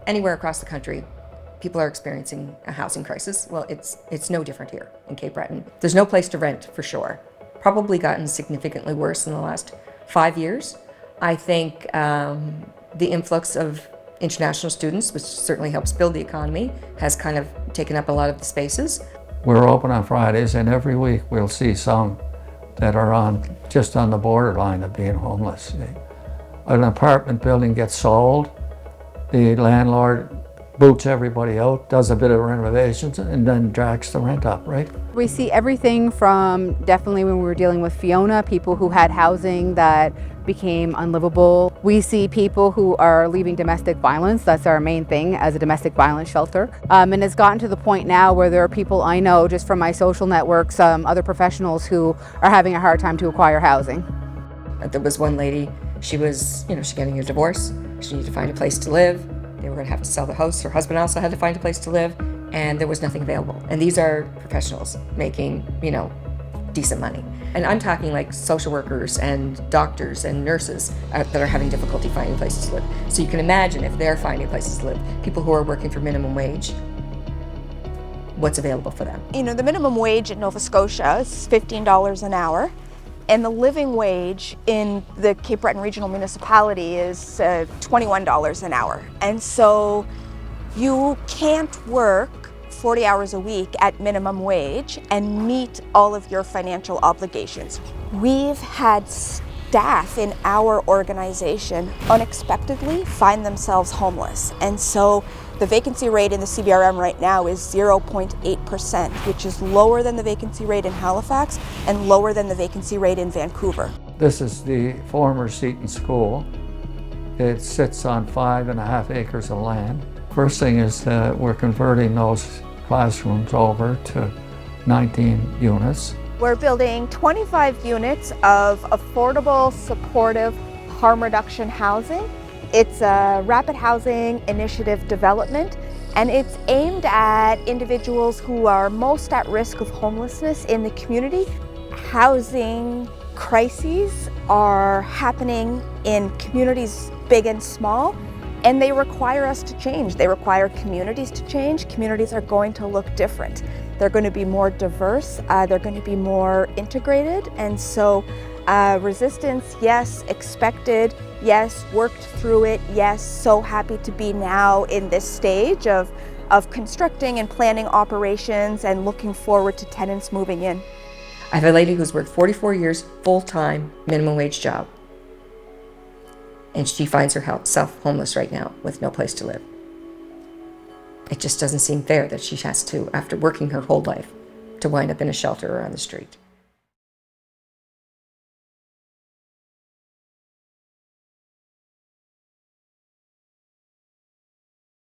Anywhere across the country, people are experiencing a housing crisis. Well, it's no different here in Cape Breton. There's no place to rent, for sure. Probably gotten significantly worse in the last 5 years. I think the influx of international students, which certainly helps build the economy, has kind of taken up a lot of the spaces. We're open on Fridays, and every week we'll see some that are just on the borderline of being homeless. An apartment building gets sold, the landlord boots everybody out, does a bit of renovations, and then drags the rent up, right? We see everything from, definitely when we were dealing with Fiona, people who had housing that became unlivable. We see people who are leaving domestic violence. That's our main thing as a domestic violence shelter. And it's gotten to the point now where there are people I know just from my social networks, other professionals who are having a hard time to acquire housing. There was one lady, she was, she's getting a divorce. She needed to find a place to live. They were going to have to sell the house. Her husband also had to find a place to live, and there was nothing available. And these are professionals making, decent money. And I'm talking like social workers and doctors and nurses that are having difficulty finding places to live. So you can imagine if they're finding places to live, people who are working for minimum wage, what's available for them. The minimum wage in Nova Scotia is $15 an hour. And the living wage in the Cape Breton Regional Municipality is $21 an hour. And so you can't work 40 hours a week at minimum wage and meet all of your financial obligations. We've had staff in our organization unexpectedly find themselves homeless. And so the vacancy rate in the CBRM right now is 0.8%, which is lower than the vacancy rate in Halifax and lower than the vacancy rate in Vancouver. This is the former Seton School. It sits on 5.5 acres of land. First thing is that we're converting those classrooms over to 19 units. We're building 25 units of affordable, supportive, harm reduction housing. It's a rapid housing initiative development, and it's aimed at individuals who are most at risk of homelessness in the community. Housing crises are happening in communities big and small, and they require us to change. They require communities to change. Communities are going to look different. They're going to be more diverse, they're going to be more integrated, and so resistance, yes. Expected, yes. Worked through it, yes. So happy to be now in this stage of constructing and planning operations and looking forward to tenants moving in. I have a lady who's worked 44 years, full-time, minimum wage job. And she finds herself homeless right now with no place to live. It just doesn't seem fair that she has to, after working her whole life, to wind up in a shelter or on the street.